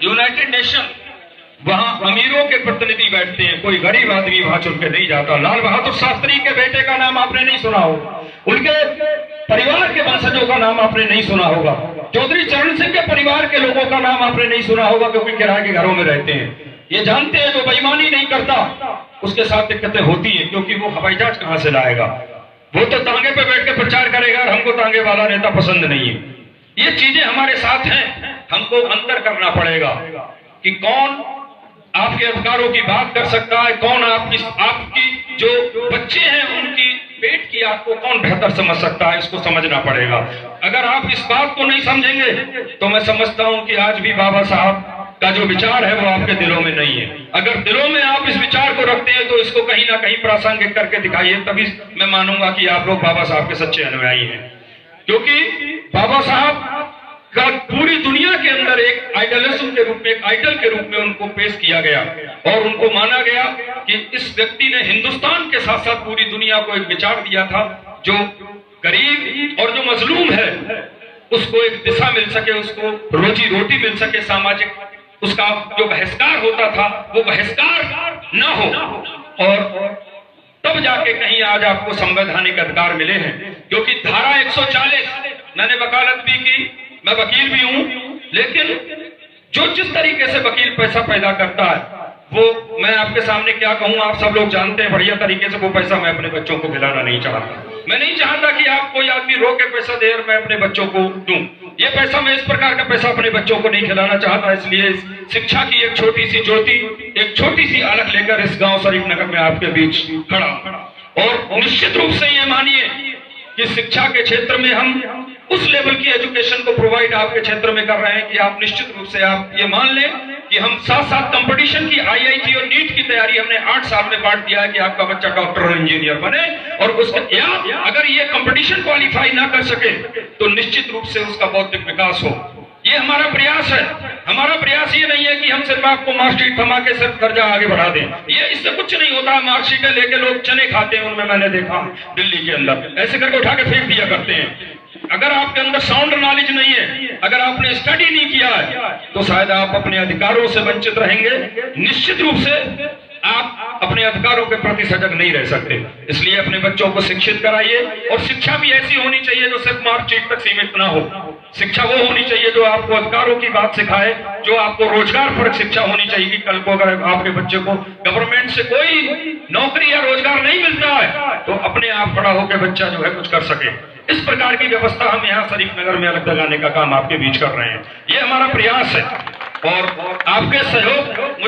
United nation, वहां अमीरों के प्रतिनिधि बैठते हैं, कोई गरीब आदमी वहां चुन के नहीं जाता। लाल बहादुर शास्त्री के बेटे का नाम आपने नहीं सुना हो, उनके परिवार के वंशजों का नाम आपने नहीं सुना होगा, चौधरी चरण सिंह के परिवार के लोगों का नाम आपने नहीं सुना होगा, क्योंकि किराए के घरों में रहते हैं। ये जानते हैं जो बेईमानी नहीं करता उसके साथ दिक्कतें होती हैं, क्योंकि वो हवाई जहाज कहां से लाएगा, वो तो तांगे पे बैठ के प्रचार करेगा और हमको तांगे वाला नेता पसंद नहीं है। ये चीजें हमारे साथ हैं, हमको अंतर करना पड़ेगा कि कौन आपके अधिकारों की बात कर सकता है, कौन आपकी जो बच्चे हैं उनकी पेट की आग को कौन बेहतर समझ सकता है, इसको समझना पड़ेगा। अगर आप इस बात को नहीं समझेंगे तो मैं समझता हूं कि आज भी बाबा साहब का जो विचार है वो आपके दिलों में नहीं है। अगर दिलों में आप इस विचार को रखते हैं तो इसको कहीं ना कहीं प्रासंगिक करके दिखाइए, तभी मैं मानूंगा कि आप लोग बाबा साहब के सच्चे अनुयायी हैं। क्योंकि बाबा साहब का पूरी दुनिया के अंदर एक आइडलिज्म के रूप में, एक आइडल के रूप में उनको पेश किया गया और उनको माना गया कि इस व्यक्ति ने हिंदुस्तान के साथ साथ पूरी दुनिया को एक विचार दिया था, जो गरीब और जो मजलूम है उसको एक दिशा मिल सके, उसको रोजी रोटी मिल सके, सामाजिक उसका जो बहिष्कार होता था वो बहिष्कार न हो, और तब जाके कहीं आज आपको संवैधानिक अधिकार मिले हैं। क्योंकि धारा 140, मैंने वकालत भी की, मैं वकील भी हूं, लेकिन जो जिस तरीके से वकील पैसा पैदा करता है वो मैं आपके सामने क्या कहूं, आप सब लोग जानते हैं बढ़िया तरीके से। वो पैसा मैं अपने बच्चों को खिलाना नहीं चाहता, मैं नहीं चाहता कि आप कोई आदमी रो के पैसा दे और मैं अपने बच्चों को दूं। ये पैसा, मैं इस प्रकार का पैसा अपने बच्चों को नहीं खिलाना चाहता। इसलिए शिक्षा की एक छोटी सी ज्योति, एक छोटी सी अलख लेकर इस गांव शरीफ नगर में आपके बीच खड़ा। और निश्चित रूप से ये मानिए कि शिक्षा के क्षेत्र में हम उस लेवल की एजुकेशन को प्रोवाइड आपके क्षेत्र में कर रहे हैं कि आप निश्चित रूप से आप ये मान लें कि हम साथ साथ कंपटीशन की आईआईटी और नीट की तैयारी हमने 8 साल में बांट दिया है कि आपका बच्चा डॉक्टर और इंजीनियर बने। और उसके अगर ये कंपटीशन क्वालिफाई ना कर सके तो निश्चित रूप से उसका बौद्धिक विकास हो। ये हमारा प्रयास है। हमारा प्रयास ये नहीं है कि हम सिर्फ आपको मार्कशीट थमा के सिर्फ दर्जा आगे बढ़ा दें, ये इससे कुछ नहीं होता। मार्कशीटें लेके लोग चने खाते हैं, उनमें मैंने देखा दिल्ली के अंदर ऐसे करके उठा के फेंक दिया करते हैं। अगर आपके अंदर साउंड नॉलेज नहीं है, अगर आपने स्टडी नहीं किया है, तो शायद आप अपने अधिकारों से वंचित रहेंगे। निश्चित रूप से आप अपने अधिकारों के प्रति सजग नहीं रह सकते। इसलिए अपने बच्चों को शिक्षित कराइए, और शिक्षा भी ऐसी होनी चाहिए जो सिर्फ मार्कशीट तक सीमित ना हो। शिक्षा वो होनी चाहिए जो आपको अधिकारों की बात सिखाए, जो आपको रोजगार परक शिक्षा होनी चाहिए कि कल को अगर आपके बच्चे को गवर्नमेंट से कोई नौकरी या रोजगार नहीं मिलता है तो अपने आप खड़ा होकर बच्चा जो है कुछ कर सके। इस प्रकार की व्यवस्था हम यहाँ शरीफ नगर में अलग लगाने का काम आपके बीच कर रहे हैं। ये हमारा प्रयास है और आपके सहयोग